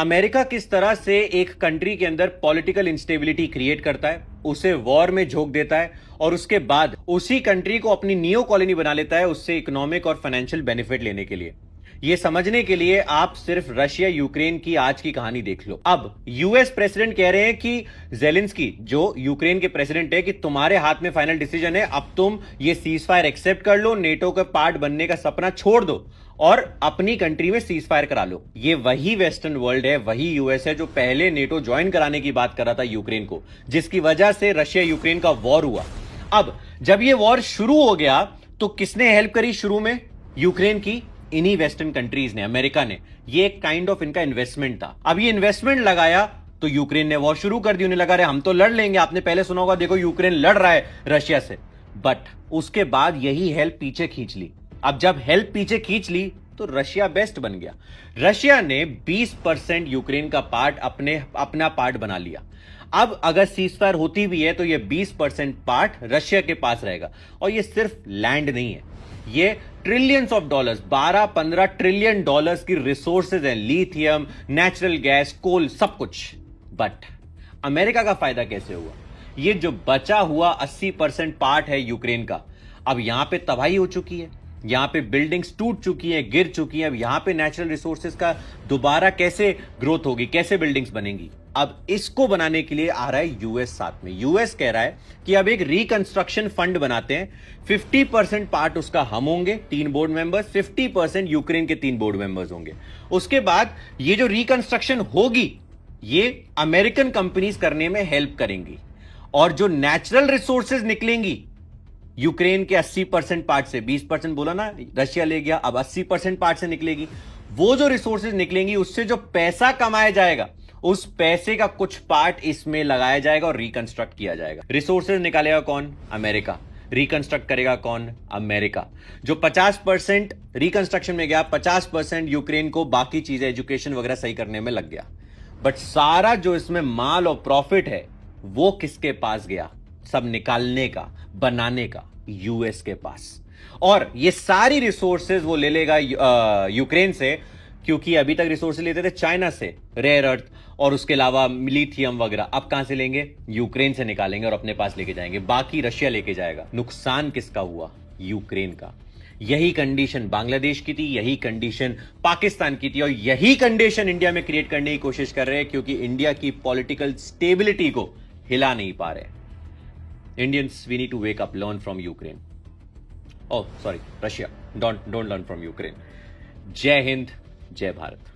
America किस तरह से एक कंट्री के अंदर पॉलिटिकल इंस्टेबिलिटी क्रिएट करता है, उसे वॉर में झोंक देता है और उसके बाद उसी कंट्री को अपनी नियो कॉलोनी बना लेता है उससे इकोनॉमिक और फाइनेंशियल बेनिफिट लेने के लिए। यह समझने के लिए आप सिर्फ रशिया यूक्रेन की आज की कहानी देख लो। अब यूएस प्रेसिडेंट कह रहे हैं कि जेलेंस्की जो यूक्रेन के प्रेसिडेंट है कि तुम्हारे हाथ में फाइनल डिसीजन है, अब तुम ये सीज फायर एक्सेप्ट कर लो, नेटो का पार्ट बनने का सपना छोड़ दो और अपनी कंट्री में सीज फायर करा लो। ये वही वेस्टर्न वर्ल्ड है, वही यूएस है जो पहले नेटो ज्वाइन कराने की बात कर रहा था यूक्रेन को, जिसकी वजह से रशिया यूक्रेन का वॉर हुआ। अब जब ये वॉर शुरू हो गया तो किसने हेल्प करी शुरू में? यूक्रेन की इन्हीं वेस्टर्न कंट्रीज ने, अमेरिका ने। ये एक काइंड ऑफ इनका इन्वेस्टमेंट था। अब ये इन्वेस्टमेंट लगाया तो यूक्रेन ने वॉर शुरू कर दी। उन्हें लगा रहे हम तो लड़ लेंगे, आपने पहले सुना होगा देखो यूक्रेन लड़ रहा है रशिया से, बट उसके बाद यही हेल्प पीछे खींच ली। अब जब हेल्प पीछे खींच ली तो रशिया बेस्ट बन गया। रशिया ने 20% यूक्रेन का पार्ट अपना पार्ट बना लिया। अब अगर सीजफायर होती भी है तो यह 20% पार्ट रशिया के पास रहेगा। और यह सिर्फ लैंड नहीं है, ये trillions of dollars, 12-15 trillion dollars की रिसोर्सेज हैं, लिथियम, नेचुरल गैस, कोल, सब कुछ। बट अमेरिका का फायदा कैसे हुआ? ये जो बचा हुआ 80% पार्ट है यूक्रेन का, अब यहां पे तबाही हो चुकी है, यहां पे बिल्डिंग्स टूट चुकी हैं, गिर चुकी हैं। अब यहां पे नेचुरल रिसोर्सेज का दोबारा कैसे ग्रोथ होगी, कैसे बिल्डिंग्स बनेंगी? अब इसको बनाने के लिए आ रहा है यूएस साथ में। यूएस कह रहा है कि अब एक रिकंस्ट्रक्शन फंड बनाते हैं, 50% पार्ट उसका हम होंगे 3 बोर्ड मेंबर्स, 50% यूक्रेन के 3 बोर्ड मेंबर्स होंगे। उसके बाद ये जो रिकंस्ट्रक्शन होगी ये अमेरिकन कंपनीज करने में हेल्प करेंगी और जो नेचुरल रिसोर्सेज निकलेंगी यूक्रेन के 80% पार्ट से, 20% बोला ना रशिया ले गया, अब 80% पार्ट से निकलेगी। वो जो रिसोर्सेज निकलेंगी उससे जो पैसा कमाया जाएगा उस पैसे का कुछ पार्ट इसमें लगाया जाएगा और रिकंस्ट्रक्ट किया जाएगा। रिसोर्सेज निकालेगा कौन? अमेरिका। रिकंस्ट्रक्ट करेगा कौन? अमेरिका। जो 50% रिकंस्ट्रक्शन में गया, 50% यूक्रेन को बाकी चीजें एजुकेशन वगैरह सही करने में लग गया। बट सारा जो इसमें माल और प्रॉफिट है वो किसके पास गया? सब निकालने का, बनाने का यूएस के पास। और ये सारी रिसोर्सेज वो ले लेगा यूक्रेन से, क्योंकि अभी तक रिसोर्सेज लेते थे चाइना से, रेयर अर्थ और उसके अलावा लिथियम वगैरह। अब कहां से लेंगे? यूक्रेन से निकालेंगे और अपने पास लेके जाएंगे, बाकी रशिया लेके जाएगा। नुकसान किसका हुआ? यूक्रेन का। यही कंडीशन बांग्लादेश की थी, यही कंडीशन पाकिस्तान की थी और यही कंडीशन इंडिया में क्रिएट करने की कोशिश कर रहे हैं, क्योंकि इंडिया की पॉलिटिकल स्टेबिलिटी को हिला नहीं पा रहे। Indians, we need to wake up, learn from Ukraine. Oh, sorry, Russia. Don't learn from Ukraine. जय हिंद, जय भारत।